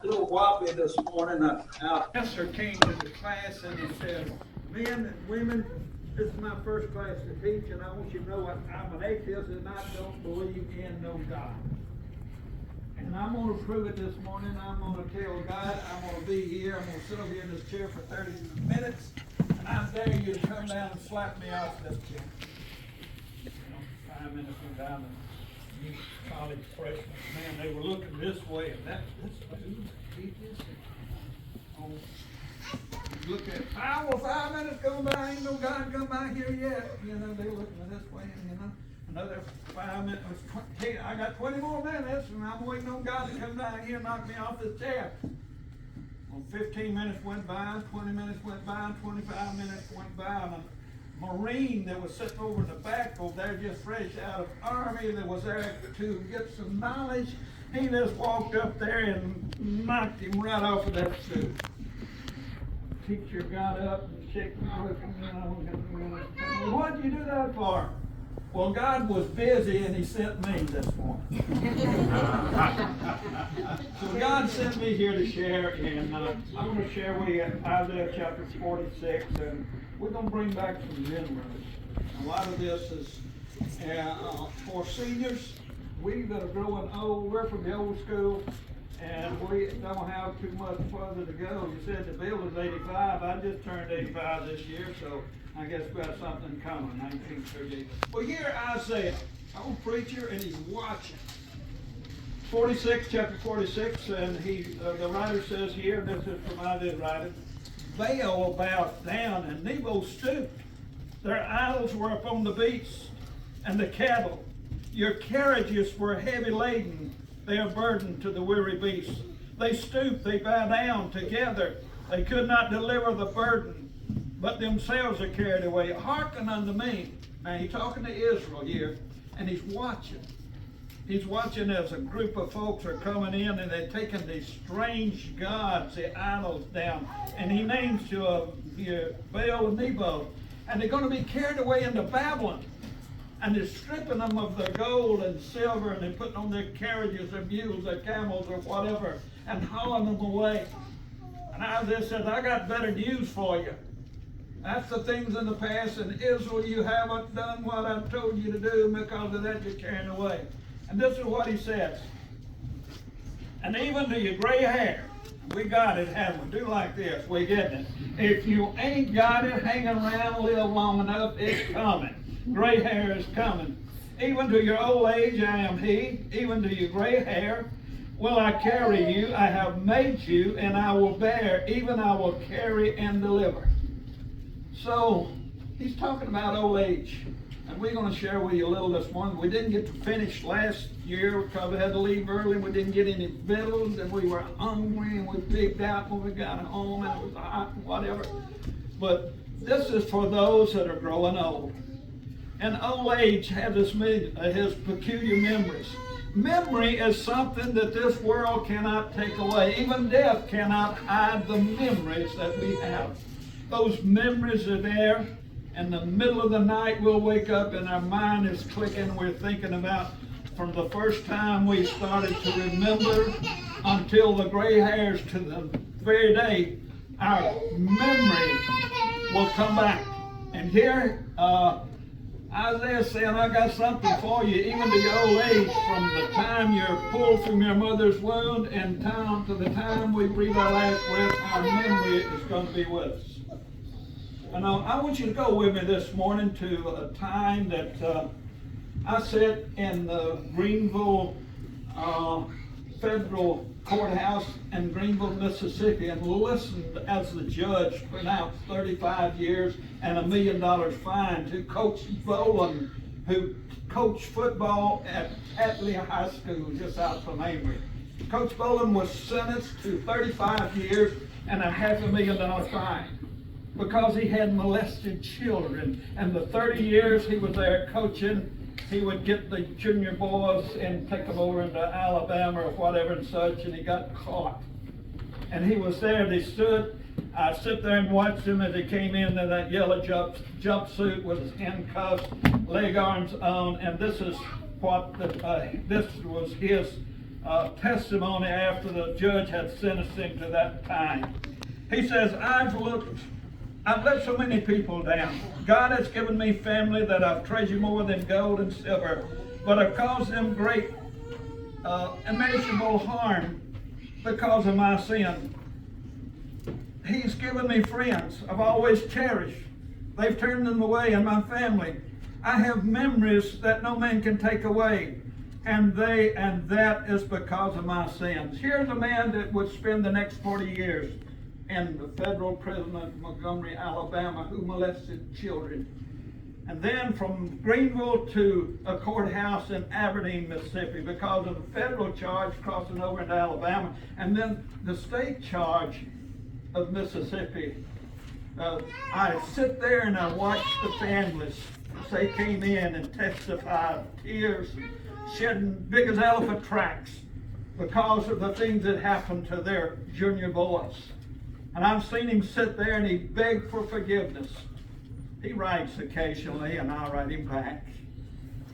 little wobbly this morning. Our professor came to the class and he said, men and women, this is my first class to teach, and I want you to know I'm an atheist and I don't believe in no God. And I'm going to prove it this morning. I'm going to tell God I'm going to be here. I'm going to sit over here in this chair for 30 minutes, and I dare you to come down and slap me off this chair. 5 minutes went down, and college freshmen, man, they were looking this way, and this dude, atheist. Oh, look at, well, 5 minutes going by, ain't no God come by here yet. You know, they were looking this way, and another 5 minutes, I got 20 more minutes, and I'm waiting on God to come down here and knock me off this chair. Well, 15 minutes went by, 20 minutes went by, 25 minutes went by, and a Marine that was sitting over in the back over there, just fresh out of Army, that was there to get some knowledge, he just walked up there and knocked him right off of that stool. Teacher got up and shook me, what'd you do that for? Well, God was busy and he sent me this morning. So God sent me here to share, and I'm going to share with you Isaiah chapter 46, and we're going to bring back some memories. A lot of this is for seniors. We that are growing old, we're from the old school, and we don't have too much further to go. You said the bill is 85. I just turned 85 this year, so I guess we got something coming, 1938. Well, here Isaiah, I'm a preacher, and he's watching. 46, chapter 46, and the writer says here, this is from Isaiah's writing, Baal bowed down, and Nebo stooped. Their idols were upon the beasts and the cattle. Your carriages were heavy laden. They are burdened to the weary beasts. They stooped, they bow down together. They could not deliver the burden, but themselves are carried away. Hearken unto me. Now he's talking to Israel here, and he's watching. He's watching as a group of folks are coming in, and they're taking these strange gods, the idols, down. And he names to here Baal and Nebo. And they're going to be carried away into Babylon. And they're stripping them of their gold and silver, and they're putting on their carriages, their mules, their camels, or whatever, and hauling them away. And Isaiah says, I got better news for you. That's the things in the past. In Israel, you haven't done what I've told you to do, and because of that, you're carrying away. And this is what he says. And even to your gray hair, we got it, haven't we? Do like this, we getting it. If you ain't got it hanging around, live long enough, it's coming. Gray hair is coming. Even to your old age, I am he. Even to your gray hair, will I carry you. I have made you, and I will bear. Even I will carry and deliver. So, he's talking about old age. And we're going to share with you a little this morning. We didn't get to finish last year because we had to leave early. We didn't get any victuals, and we were hungry, and we pigged out when we got home, and it was hot and whatever. But this is for those that are growing old. And old age has his peculiar memories. Memory is something that this world cannot take away. Even death cannot hide the memories that we have. Those memories are there. In the middle of the night, we'll wake up and our mind is clicking. We're thinking about from the first time we started to remember until the gray hairs to the very day, our memory will come back. And here, Isaiah saying, I got something for you, even to your old age, from the time you're pulled from your mother's womb and down to the time we breathe our last breath, our memory is going to be with us. And I want you to go with me this morning to a time that I sat in the Greenville Federal Courthouse in Greenville, Mississippi, and listened as the judge pronounced 35 years and $1 million fine to Coach Boland, who coached football at Hatley High School just out from Amory. Coach Boland was sentenced to 35 years and $500,000 fine because he had molested children. And the 30 years he was there coaching, he would get the junior boys and take them over into Alabama or whatever and such, and he got caught. And he was there, and he stood. I sit there and watched him as he came in that yellow jumpsuit with his handcuffs, leg arms on, and this is what this was his testimony after the judge had sentenced him to that time. He says, I've let so many people down. God has given me family that I've treasured more than gold and silver, but I've caused them great immeasurable harm because of my sin. He's given me friends I've always cherished. They've turned them away in my family. I have memories that no man can take away, and that is because of my sins. Here's a man that would spend the next 40 years in the federal prison of Montgomery, Alabama, who molested children. And then from Greenville to a courthouse in Aberdeen, Mississippi, because of the federal charge crossing over into Alabama, and then the state charge of Mississippi. I sit there and I watch the families as they came in and testified, tears shedding big as elephant tracks because of the things that happened to their junior boys. And I've seen him sit there and he begged for forgiveness. He writes occasionally and I'll write him back.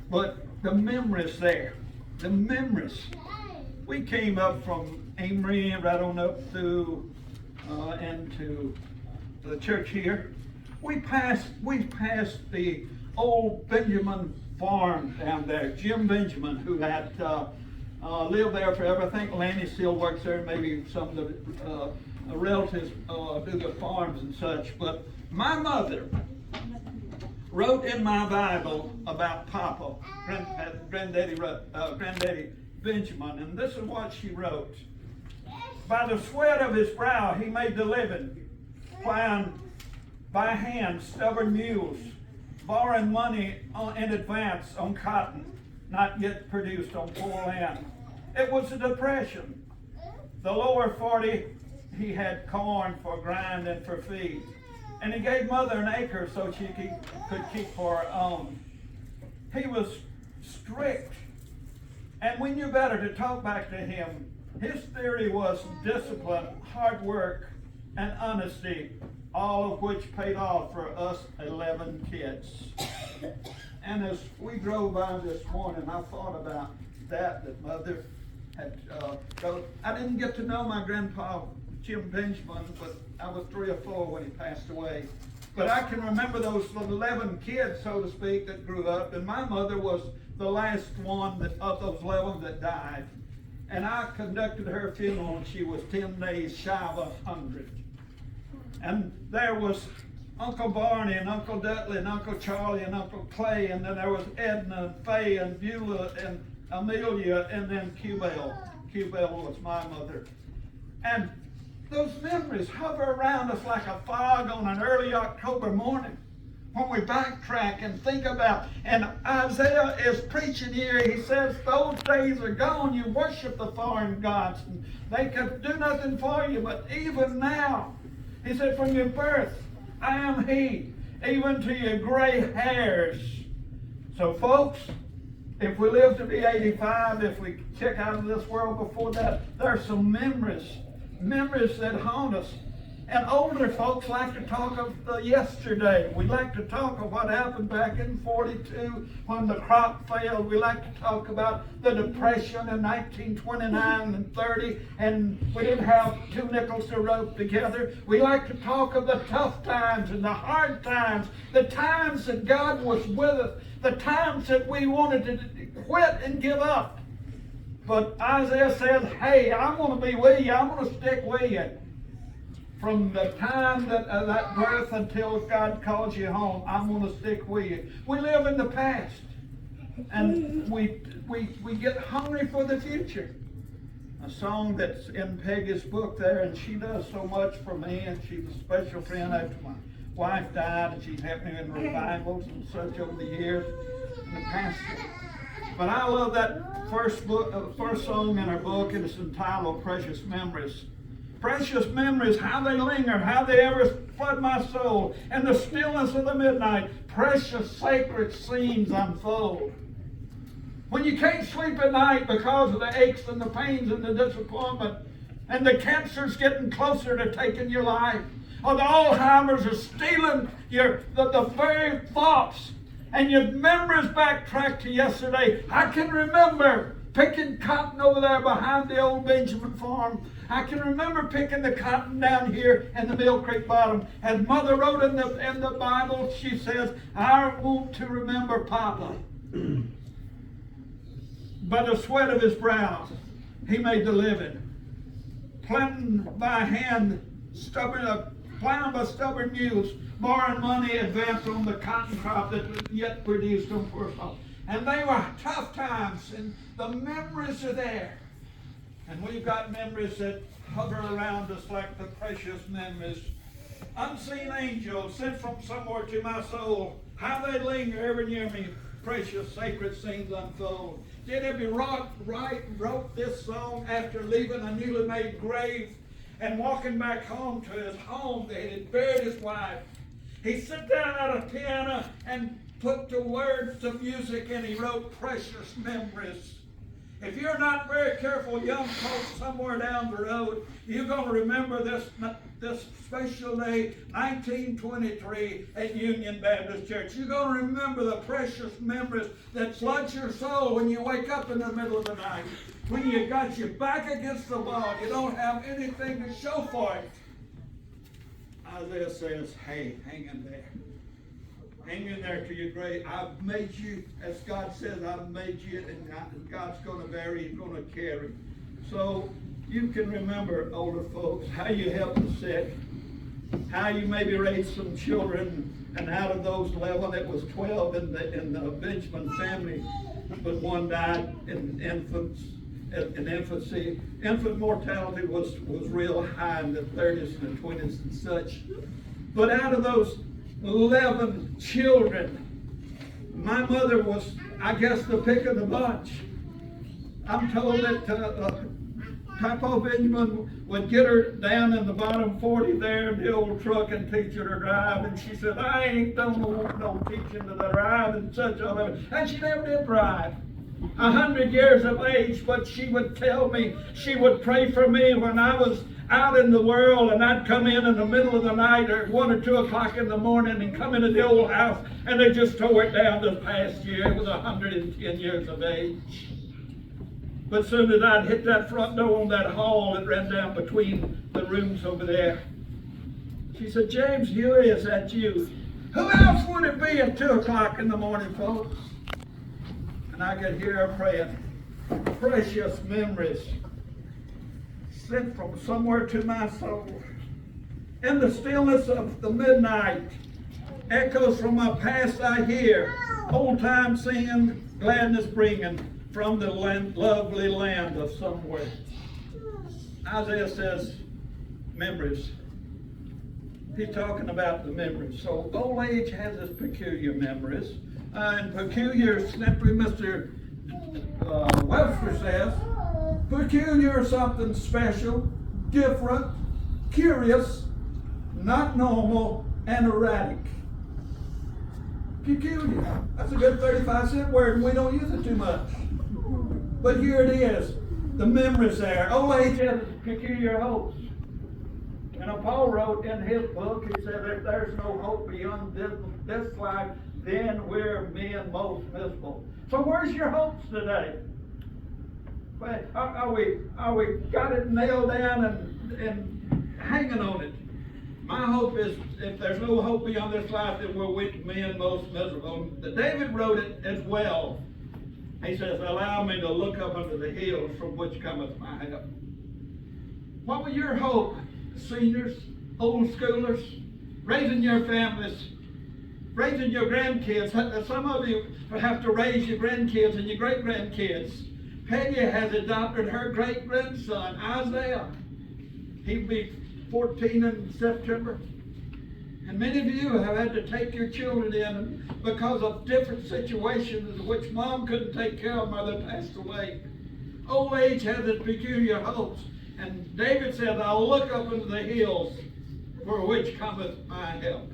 But the memories there, the memories. We came up from Amory right on up through into the church here. We passed the old Benjamin farm down there. Jim Benjamin, who had lived there forever. I think Lanny still works there. Maybe some of the relatives do the farms and such. But my mother wrote in my Bible about Papa, Granddaddy Benjamin, and this is what she wrote. By the sweat of his brow he made the living, plowing by hand stubborn mules, borrowing money in advance on cotton, not yet produced on poor land. It was a depression. The lower 40, he had corn for grind and for feed. And he gave mother an acre so she could keep for her own. He was strict. And we knew better to talk back to him. His theory was discipline, hard work, and honesty, all of which paid off for us 11 kids. And as we drove by this morning, I thought about that Mother had I didn't get to know my grandpa, Jim Benjamin, but I was 3 or 4 when he passed away. But I can remember those 11 kids, so to speak, that grew up, and my mother was the last one of those 11 that died. And I conducted her funeral, and she was 10 days shy of 100. And there was Uncle Barney and Uncle Dudley and Uncle Charlie and Uncle Clay, and then there was Edna and Faye and Beulah and Amelia, and then Q-Bell. Q-Bell was my mother. And those memories hover around us like a fog on an early October morning. When we backtrack and think about, and Isaiah is preaching here, he says, those days are gone, you worship the foreign gods, and they could do nothing for you, but even now, he said, from your birth, I am he, even to your gray hairs. So folks, if we live to be 85, if we check out of this world before that, there are some memories that haunt us. And older folks like to talk of the yesterday. We like to talk of what happened back in 42 when the crop failed. We like to talk about the Depression in 1929 and 30, and we didn't have 2 nickels to rope together. We like to talk of the tough times and the hard times, the times that God was with us, the times that we wanted to quit and give up. But Isaiah says, hey, I'm going to be with you. I'm going to stick with you. From the time that birth until God calls you home, I'm going to stick with you. We live in the past, and we get hungry for the future. A song that's in Peggy's book there, and she does so much for me, and she's a special friend after my wife died, and she's helped me in revivals and such over the years in the past. But I love that first song in her book, and it's entitled Precious Memories. Precious memories, how they linger, how they ever flood my soul. In the stillness of the midnight, precious sacred scenes unfold. When you can't sleep at night because of the aches and the pains and the disappointment, and the cancer's getting closer to taking your life, or the Alzheimer's is stealing the very thoughts, and your memories backtrack to yesterday. I can remember picking cotton over there behind the old Benjamin farm. I can remember picking the cotton down here in the Mill Creek bottom. And Mother wrote in the Bible, she says, I want to remember Papa. By the sweat of his brow, he made the living. Planting by hand, plowing by stubborn mules, borrowing money advanced on the cotton crop that was yet produced on first harvest. And they were tough times, and the memories are there. And we've got memories that hover around us like the precious memories. Unseen angels sent from somewhere to my soul. How they linger ever near me. Precious sacred scenes unfold. J.W. Wright wrote this song after leaving a newly made grave and walking back home to his home that he had buried his wife. He sat down at a piano and put the words to music, and he wrote precious memories. If you're not very careful, young folks, somewhere down the road, you're going to remember this special day, 1923, at Union Baptist Church. You're going to remember the precious memories that flood your soul when you wake up in the middle of the night. When you got your back against the wall, you don't have anything to show for it. Isaiah says, hey, hang in there. Hang in there to your grave. I've made you, as God says, I've made you, and God's going to bury, He's going to carry. So you can remember, older folks, how you helped the sick, how you maybe raised some children, and out of those 11, it was 12 in the Benjamin family, but one died in infancy. Infant mortality was real high in the 30s and the 20s and such. But out of those 11 children, my mother was, I guess, the pick of the bunch. I'm told that Papa Benjamin would get her down in the bottom 40 there in the old truck and teach her to drive, and she said, I ain't don't want no teaching to drive and such all of it. And she never did drive. 100 years of age, but she would tell me, she would pray for me when I was out in the world, and I'd come in the middle of the night or 1 or 2 o'clock in the morning and come into the old house, and they just tore it down this past year. It was 110 years of age. But soon as I'd hit that front door on that hall that ran down between the rooms over there, she said, James Huey, is that you? Who else would it be at 2 o'clock in the morning, folks? And I could hear her praying, precious memories sent from somewhere to my soul. In the stillness of the midnight, echoes from my past I hear, old time singing, gladness bringing from the lovely land of somewhere. Isaiah says, memories. He's talking about the memories. So old age has its peculiar memories. And peculiar, simply Mr. Webster says, peculiar is something special, different, curious, not normal, and erratic. Peculiar. That's a good 35-cent word, and we don't use it too much. But here it is, the memories there. Old age has peculiar hopes. And Paul wrote in his book, he said, if there's no hope beyond this life, then we're men most miserable. So where's your hopes today? Are we got it nailed down and hanging on it? My hope is, if there's no hope beyond this life, then we're weak men most miserable. David wrote it as well. He says, allow me to look up unto the hills from which cometh my help. What was your hope, seniors, old schoolers, raising your families, raising your grandkids? Some of you have to raise your grandkids and your great-grandkids. Peggy has adopted her great-grandson, Isaiah. He'll be 14 in September. And many of you have had to take your children in because of different situations in which mom couldn't take care of, mother passed away. Old age has its peculiar hopes. And David says, I'll look up into the hills for which cometh my help.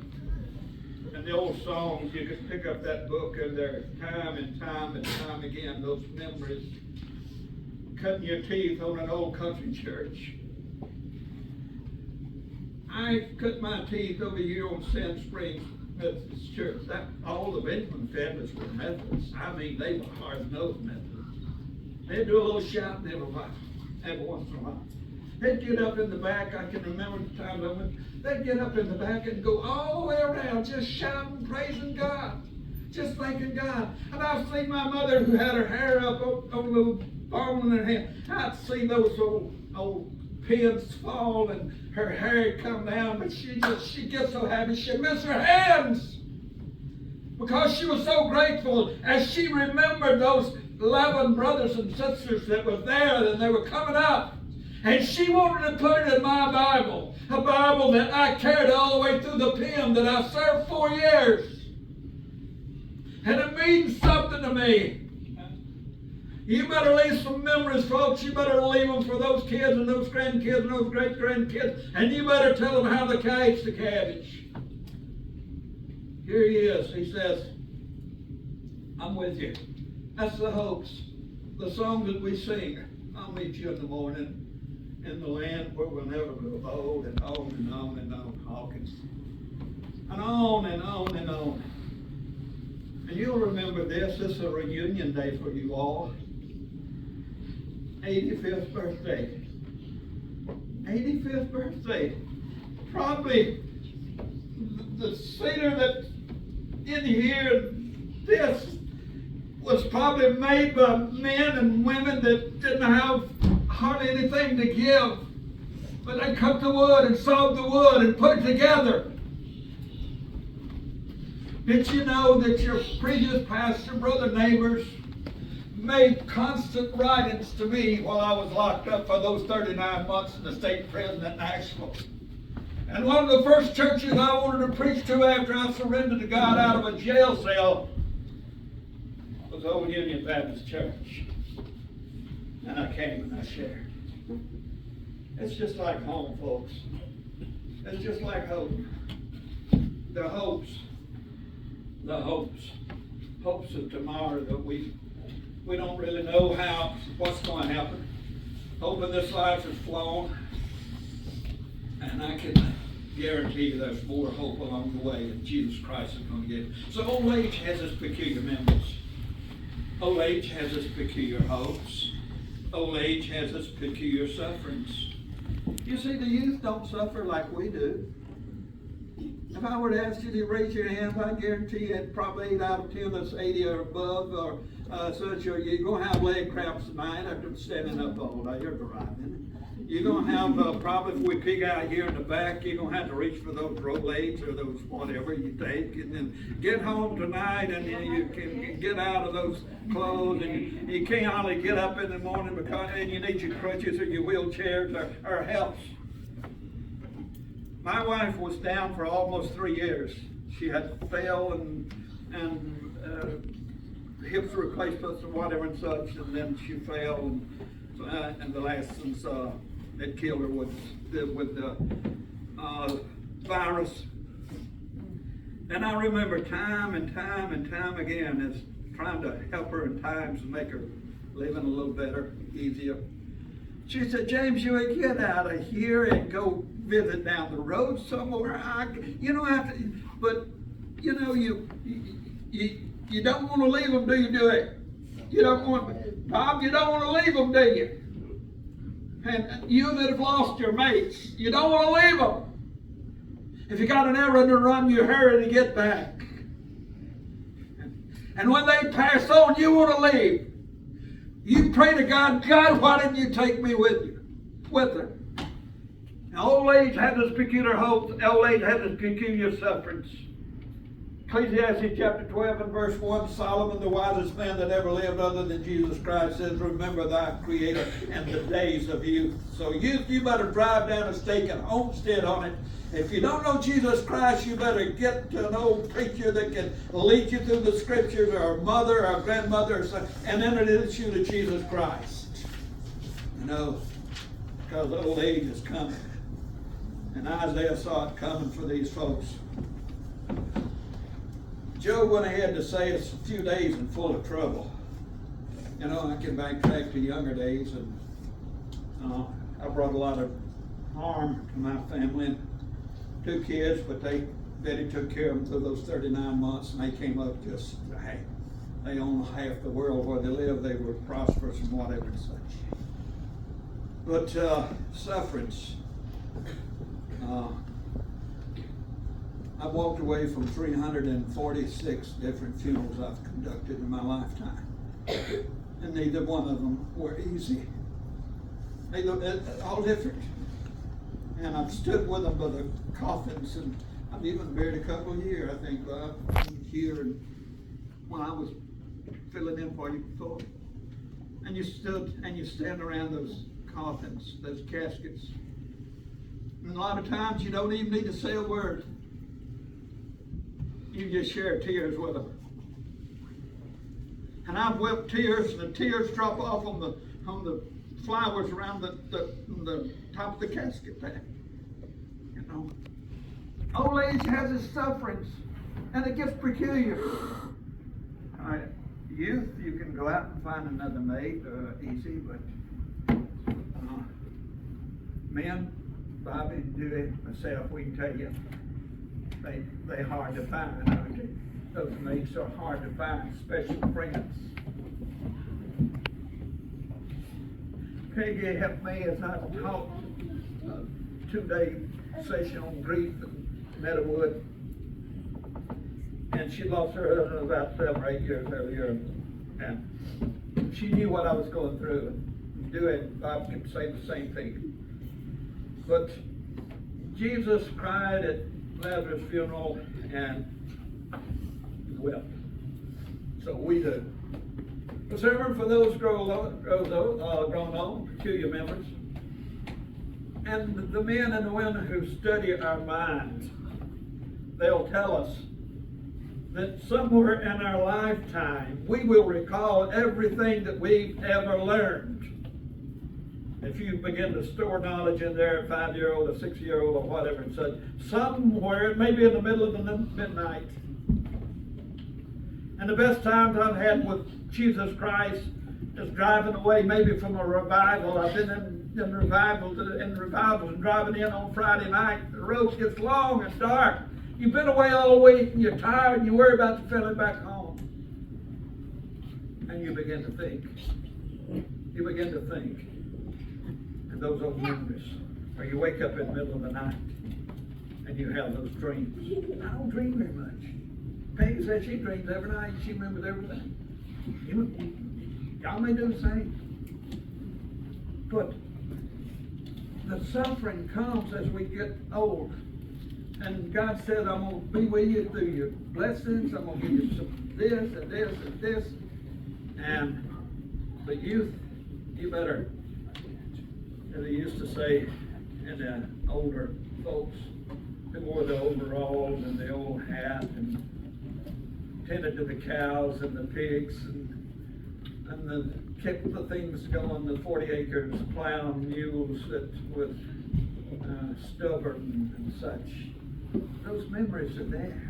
And the old songs, you can pick up that book and there time and time and time again, those memories. Cutting your teeth on an old country church. I cut my teeth over here on Sand Springs Methodist Church. All the Benjamin families were Methodists. I mean, they were hard-nosed Methodists. They'd do a little shouting every once in a while. They'd get up in the back. I can remember the time I went. They'd get up in the back and go all the way around, just shouting, praising God, just thanking God. And I've seen my mother, who had her hair up on a little bone in her hand. I'd see those old pins fall and her hair come down, but she gets so happy she missed her hands because she was so grateful as she remembered those 11 brothers and sisters that were there and they were coming up. And she wanted to put it in my Bible, a Bible that I carried all the way through the pen, that I served 4 years. And it means something to me. You better leave some memories, folks. You better leave them for those kids and those grandkids and those great-grandkids. And you better tell them how to catch the cabbage. Here he is. He says, I'm with you. That's the hopes. The song that we sing. I'll meet you in the morning in the land where we'll never grow old, and on and on and on, Hawkins. And on and on and on. And you'll remember this. This is a reunion day for you all. 85th birthday. 85th birthday. Probably the cedar that in here, this was probably made by men and women that didn't have hardly anything to give. But they cut the wood and sawed the wood and put it together. Did you know that your previous pastor, Brother Neighbors, made constant writings to me while I was locked up for those 39 months in the state prison at Nashville? And one of the first churches I wanted to preach to after I surrendered to God out of a jail cell was Old Union Baptist Church. And I came and I shared. It's just like home, folks. It's just like hope. The hopes of tomorrow that we don't really know what's going to happen. Hope in this life is flown, and I can guarantee you there's more hope along the way that Jesus Christ is going to give. So old age has its peculiar memories. Old age has its peculiar hopes. Old age has its peculiar sufferings. You see, the youth don't suffer like we do. If I were to ask you to raise your hand, I guarantee you that probably 8 out of 10 that's 80 or above, or such, or you're going to have leg cramps tonight after standing up all day. You're driving. You're going to have, probably if we pig out here in the back, you're going to have to reach for those Rolaids or those whatever you take, and then get home tonight, and then you can get out of those clothes, and you can't hardly get up in the morning because and you need your crutches or your wheelchairs or helps. My wife was down for almost 3 years. She had fell and hips replacements or whatever and such, and then she fell, and the last since it killed her with the virus. And I remember time and time again as trying to help her in times and make her living a little better, easier. She said, James, you would get out of here and go visit down the road somewhere. You don't have to, but you know, you don't want to leave them, do you? Do it? You don't want, Bob, you don't want to leave them, do you? And you that have lost your mates, you don't want to leave them. If you got an errand to run, you hurry to get back. And when they pass on, you want to leave. You pray to God, God, why didn't you take me with you? With her. Now, old age has its peculiar hopes. Old age has its peculiar sufferings. Ecclesiastes chapter 12 and verse 1, Solomon, the wisest man that ever lived other than Jesus Christ, says, remember thy Creator and the days of youth. So youth, you better drive down a stake and homestead on it. If you don't know Jesus Christ, you better get to an old preacher that can lead you through the scriptures, or a mother or a grandmother or something, and introduce you to Jesus Christ. You know, because old age is coming. And Isaiah saw it coming for these folks. Joe went ahead to say it's a few days and full of trouble. You know, I can backtrack to younger days, and I brought a lot of harm to my family. And 2 kids, but Betty took care of them through those 39 months, and they came up just, hey, they own half the world where they live. They were prosperous and whatever and such. But sufferance. I've walked away from 346 different funerals I've conducted in my lifetime. And neither one of them were easy. All different. And I've stood with them by the coffins, and I've even buried a couple of years, I think, here and when I was filling in for you before. And you stood and you stand around those coffins, those caskets. And a lot of times you don't even need to say a word. You just share tears with them. And I've wept tears, and the tears drop off on the flowers around the top of the casket there. You know, old age has its sufferings, and it gets peculiar. All right, youth, you can go out and find another mate, easy, but men, Bobby, Judy, myself, we can tell you, they hard to find, aren't they? Those mates are hard to find, special friends. Peggy helped me as I taught a 2-day session on grief in Meadowood. And she lost her husband about 7 or 8 years earlier. And she knew what I was going through. And Dewey and Bob could say the same thing. But Jesus cried at Lazarus' funeral and wept. So we do. The sermon for those grown on, peculiar members, and the men and the women who study our minds, they'll tell us that somewhere in our lifetime we will recall everything that we've ever learned. If you begin to store knowledge in there, a 5-year-old, a 6-year-old, or whatever, and such, somewhere, maybe in the middle of the midnight. And the best times I've had with Jesus Christ is driving away, maybe from a revival. I've been in revivals and driving in on Friday night. The road gets long and dark. You've been away all week and you're tired and you worry about the feeling back home. And you begin to think. You begin to think. And those old memories. Or you wake up in the middle of the night and you have those dreams. I don't dream very much. Peggy says she dreams every night. She remembers everything. Y'all may do the same. But the suffering comes as we get old. And God said, I'm going to be with you through your blessings. I'm going to give you some this and this and this. And the youth, you better, as they used to say, and the older folks who wore the overalls and the old hat and tended to the cows and the pigs and kept the things going, the 40 acres, plowing mules that with stubborn and such. Those memories are there.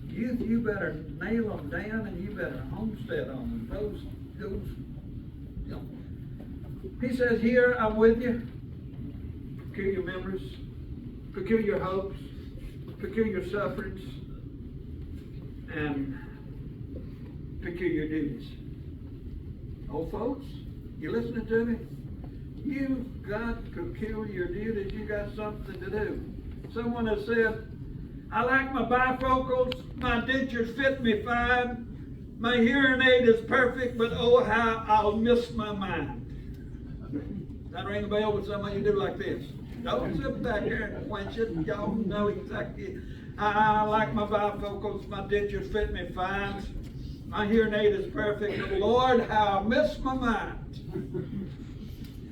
Youth, you better nail them down and you better homestead on them. Those, you know. He says, here I'm with you. Peculiar memories, peculiar hopes, peculiar sufferings, and peculiar duties. Old folks, you listening to me? You've got peculiar duties. You got something to do. Someone has said, I like my bifocals, my dentures fit me fine, my hearing aid is perfect, but oh how I'll miss my mind. That ring a bell with some of you do like this. Don't sit back here and quench it. Y'all know exactly. I like my bifocals, my dentures fit me fine. My hearing aid is perfect, but Lord, how I miss my mind.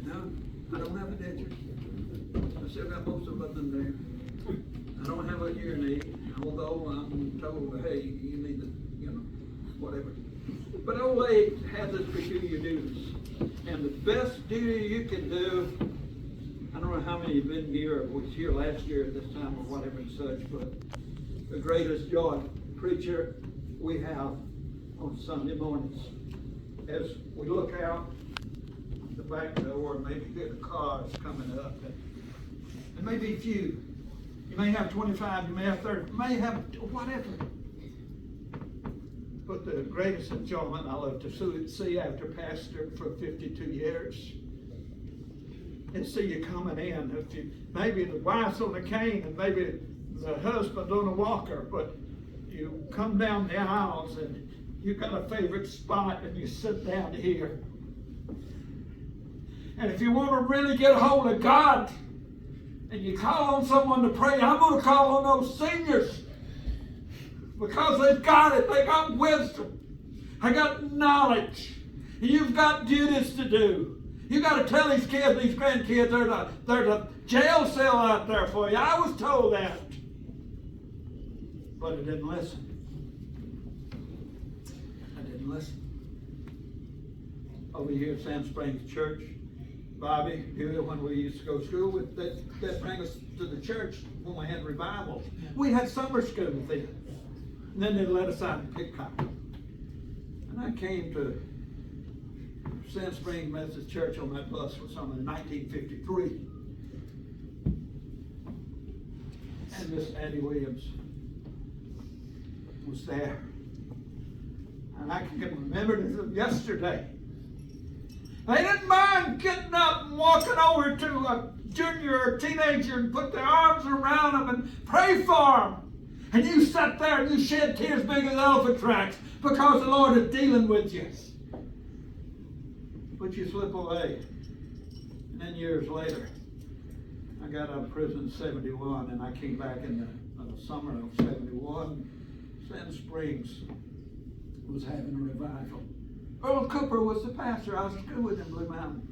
No, I don't have a denture. I still got most of them in there. I don't have a hearing aid, although I'm told, hey, you need to, whatever. But old age has its peculiar duties. And the best duty you can do, I don't know how many have been here or was here last year at this time or whatever and such, but the greatest joy preacher we have on Sunday mornings as we look out the back door and maybe get the cars coming up and maybe few. You may have 25, you may have 30, you may have whatever. But the greatest enjoyment I love to see after pastoring for 52 years is see you coming in. If you, maybe the wife's on a cane and maybe the husband on a walker, but you come down the aisles and you got a favorite spot and you sit down here. And if you want to really get a hold of God and you call on someone to pray, I'm going to call on those seniors. Because they've got it. They got wisdom. They got knowledge. And you've got duties to do. You've got to tell these kids, these grandkids, there's a jail cell out there for you. I was told that. But I didn't listen. I didn't listen. Over here at Sand Springs Church, Bobby, when we used to go to school, they'd bring us to the church when we had revivals. We had summer school then. And then they'd let us out and pick cotton. And I came to Sand Springs Methodist Church on that bus for something in 1953. And Miss Addie Williams was there. And I can remember it yesterday. They didn't mind getting up and walking over to a junior or teenager and put their arms around them and pray for them. And you sat there and you shed tears big as elephant tracks because the Lord is dealing with you. But you slip away. And then years later, I got out of prison in 71 and I came back in the summer of 71. Sand Springs was having a revival. Earl Cooper was the pastor. I was in school with him in Blue Mountain.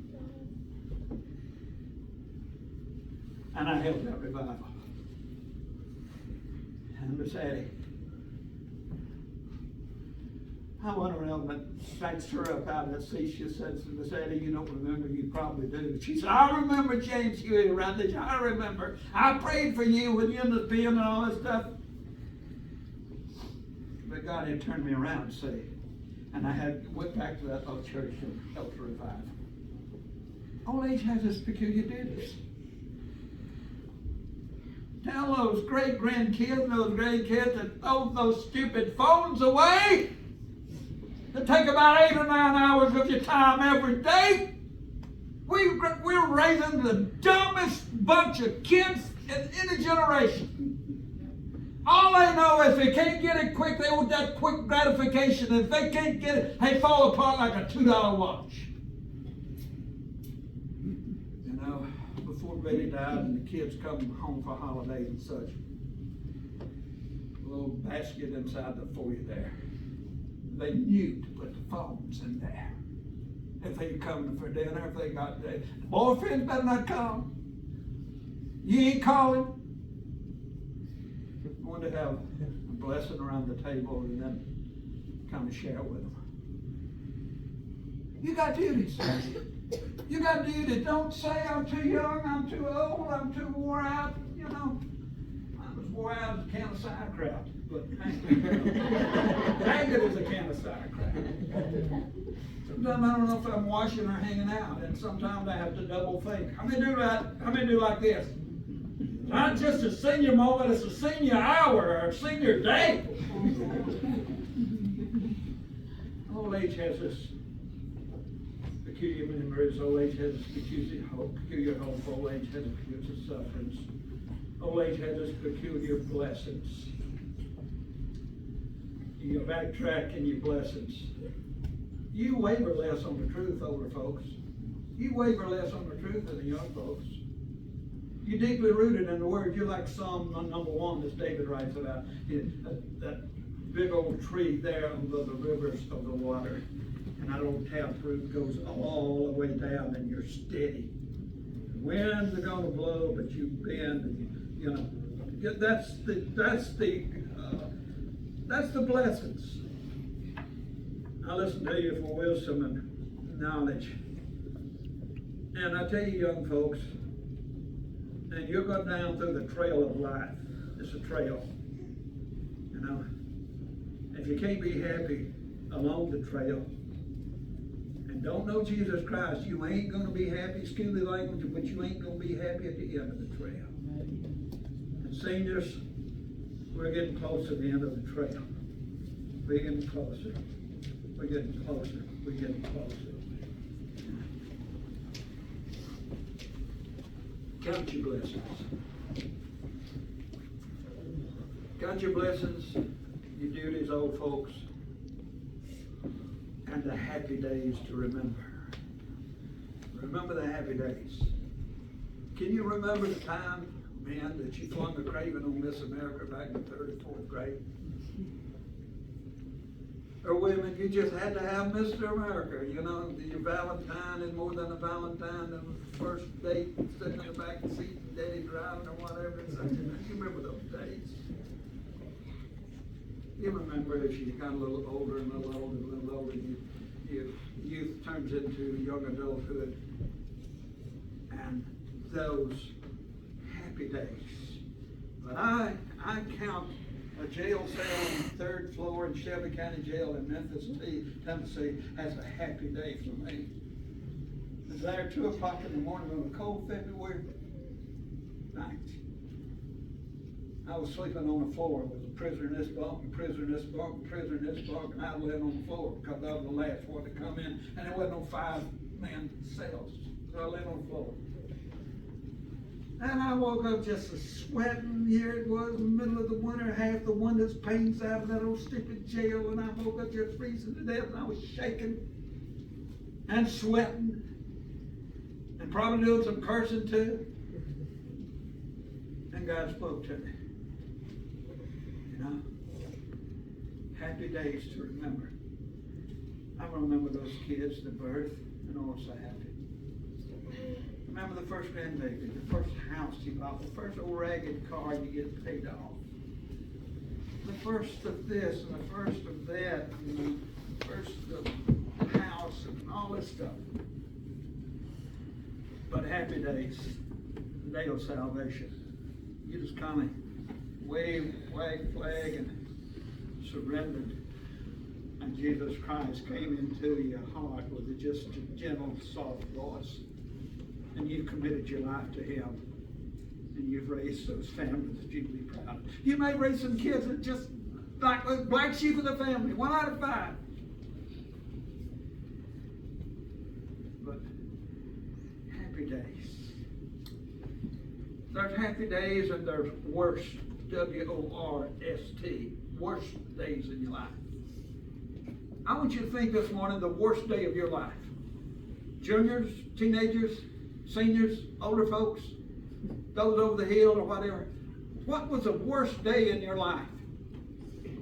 And I held that revival. And Miss Addie, I went around and snatched her up out of that seat. She said, Miss Addie, you don't remember, you probably do. She said, I remember James Huey Rutledge. I remember. I prayed for you when you in the pen and all that stuff. But God had turned me around, see. And I went back to that old church and helped revive. Old age has its peculiar duties. Tell those great-grandkids and those grandkids to throw those stupid phones away. They take about 8 or 9 hours of your time every day. We're raising the dumbest bunch of kids in any generation. All they know is they can't get it quick, they want that quick gratification. If they can't get it, they fall apart like a $2 watch. You know, before Betty died and the kids come home for holidays and such, a little basket inside the foyer there. They knew to put the phones in there. If they come for dinner, if they got the boyfriend better not come. You ain't calling. I want to have a blessing around the table and then kind of share with them. You got duties. You got duties. Don't say I'm too young, I'm too old, I'm too wore out. You know, I was wore out as a can of sauerkraut, but hang it as a can of sauerkraut. Sometimes I don't know if I'm washing or hanging out, and sometimes I have to double think. How many do that? How many do like this? Not just a senior moment, it's a senior hour or a senior day. Old age has this peculiar memories. Old age has this peculiar hope. Old age has peculiar sufferings. Old age has this peculiar blessings. You backtrack in your blessings. You waver less on the truth, older folks. You waver less on the truth than the young folks. You're deeply rooted in the Word. You're like Psalm number 1 that David writes about. That big old tree there above the rivers of the water. And that old taproot goes all the way down and you're steady. The winds are going to blow, but you bend. And you know, that's the blessings. I listen to you for wisdom and knowledge. And I tell you, young folks, and you'll go down through the trail of life. It's a trail. You know, if you can't be happy along the trail and don't know Jesus Christ, you ain't going to be happy, excuse the language, but you ain't going to be happy at the end of the trail. And seniors, we're getting close to the end of the trail. We're getting closer. We're getting closer. We're getting closer. Count your blessings. Count your blessings, your duties, old folks, and the happy days to remember. Remember the happy days. Can you remember the time, man, that you flung a craving on Miss America back in the 3rd or 4th grade? Or women, you just had to have Mr. America, you know, your Valentine and more than a Valentine, and first date, sitting in the back seat, and daddy driving or whatever. You remember those days. You remember as you got a little older and a little older and a little older, youth turns into young adulthood, and those happy days. But I count a jail cell on the 3rd floor in Shelby County Jail in Memphis, Tennessee, as a happy day for me. I was there 2 o'clock in the morning on a cold February night. I was sleeping on the floor with a prisoner in this bunk, a prisoner in this bunk, a prisoner in this bunk, and I was laying on the floor because I was the last one to come in, and there wasn't no 5-man cells. So I lay on the floor. And I woke up just sweating. Here it was in the middle of the winter, half the windows panes out of that old stupid jail, and I woke up just freezing to death, and I was shaking and sweating and probably doing some cursing too. And God spoke to me. You know, happy days to remember. I remember those kids, the birth, and all so happy. Remember the first grandbaby, the first house you bought, the first old ragged car you get paid off. The first of this and the first of that, and the first of the house and all this stuff. But happy days, the day of salvation. You just kind of wave, flag, and surrendered. And Jesus Christ came into your heart with just a gentle, soft voice. And you've committed your life to Him. And you've raised those families that you can be proud of. You may raise some kids that just like the black sheep of the family, 1 out of 5. But happy days. There's happy days and there's worst, W-O-R-S-T, worst days in your life. I want you to think this morning the worst day of your life. Juniors, teenagers, seniors, older folks, those over the hill or whatever. What was the worst day in your life?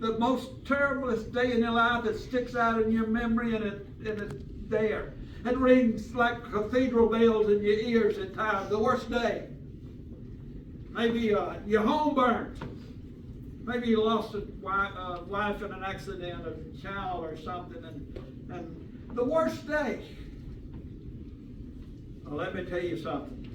The most terriblest day in your life that sticks out in your memory and it's there. It rings like cathedral bells in your ears at times. The worst day. Maybe your home burned. Maybe you lost a wife in an accident, a child or something. And the worst day. Well, let me tell you something.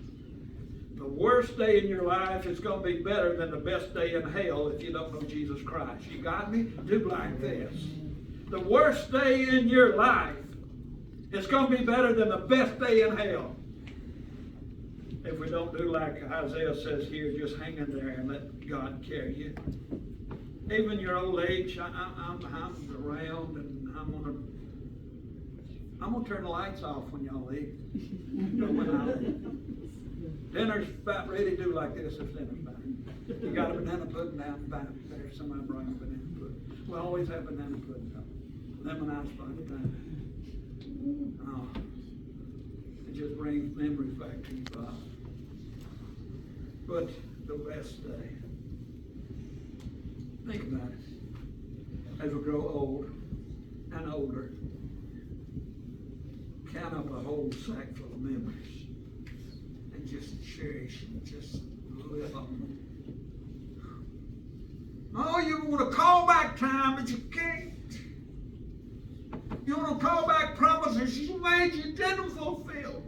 The worst day in your life is going to be better than the best day in hell if you don't know Jesus Christ. You got me? Do like this. The worst day in your life is going to be better than the best day in hell. If we don't do like Isaiah says here, just hang in there and let God carry you. Even your old age, I'm around and I'm gonna turn the lights off when y'all leave. When I leave. Dinner's about ready to do like this if dinner's about. You got a banana pudding down back there. Somebody brought a banana pudding. We always have banana pudding though. Lemon ice by the time. Oh, it just brings memories back to you, Bob. But the best day. Think about it. As we grow old and older, count up a whole sack full of memories and just cherish and just live them. Oh, you want to call back time, but you can't. You want to call back promises you made you didn't fulfill.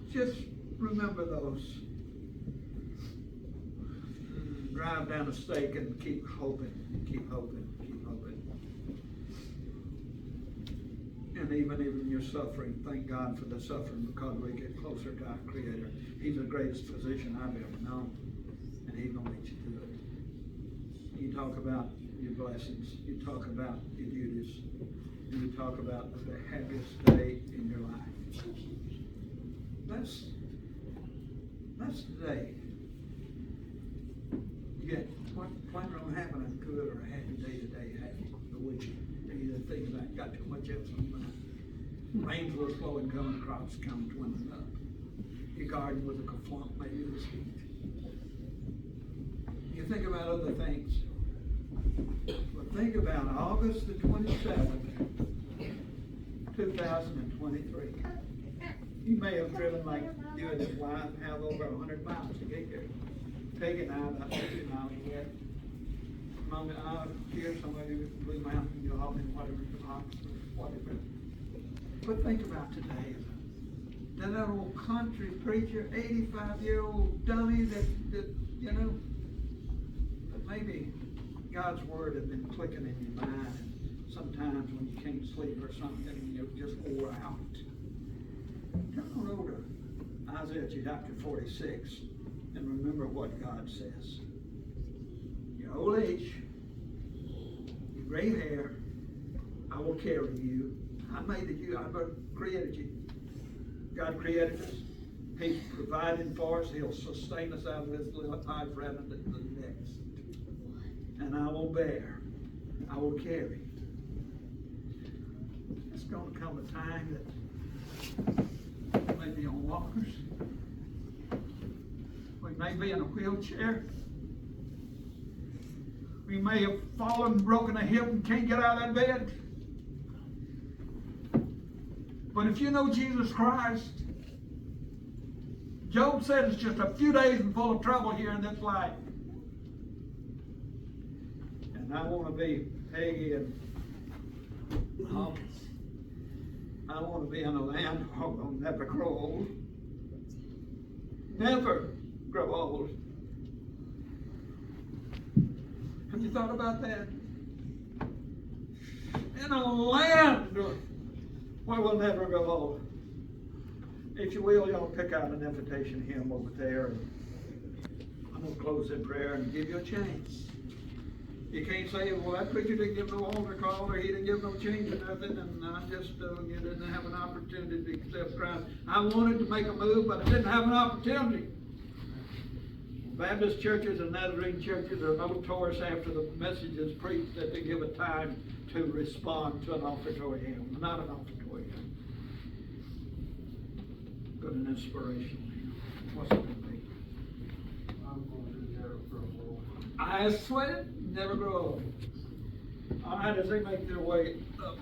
Just remember those. Drive down a stake and keep hoping, keep hoping, keep hoping. And even in your suffering, thank God for the suffering because we get closer to our Creator. He's the greatest physician I've ever known. And He's going to lead you through it. You talk about your blessings. You talk about your duties. And you talk about the happiest day in your life. That's the day. Yet, what don't happen a good or a happy day today happy the week? You think about it, got too much else on your mind. Rains were flowing, coming across, coming dwindling up. Your garden was a flump, maybe this heat. You think about other things. But think about August the 27th, 2023. He may have driven like you and his wife, have over 100 miles to get here. Taking out about 50 miles away. Mom, out here, somebody in Blue Mountain, you all in whatever, whatever. But think about today. That old country preacher, 85-year-old dummy that you know, that maybe God's word has been clicking in your mind. And sometimes when you can't sleep or something, you're just wore out. Turn on over to Isaiah chapter 46 and remember what God says. Your old age, your gray hair, I will carry you. I made you. I created you. God created us. He's providing for us. He'll sustain us out of this little life right into the next. And I will bear. I will carry. It's going to come a time that we may be on walkers. We may be in a wheelchair. We may have fallen, broken a hip, and can't get out of that bed. But if you know Jesus Christ, Job said it's just a few days and full of trouble here in this life. And I want to be Peggy and Hawkins. I want to be in a land where I'll never grow old. Never grow old. Have you thought about that? In a land where we'll never grow old. If you will, y'all pick out an invitation hymn over there. And I'm going to close in prayer and give you a chance. You can't say, well, that preacher didn't give no altar call, or he didn't give no change or nothing, and I just you didn't have an opportunity to accept Christ. I wanted to make a move, but I didn't have an opportunity. Baptist churches and Nazarene churches are notorious after the message is preached that they give a time to respond to an offertory hymn, not an offertory hymn, but an inspirational hymn. What's it going to be? I'm going to do never grow old. I sweat, never grow old. All right, as they make their way up.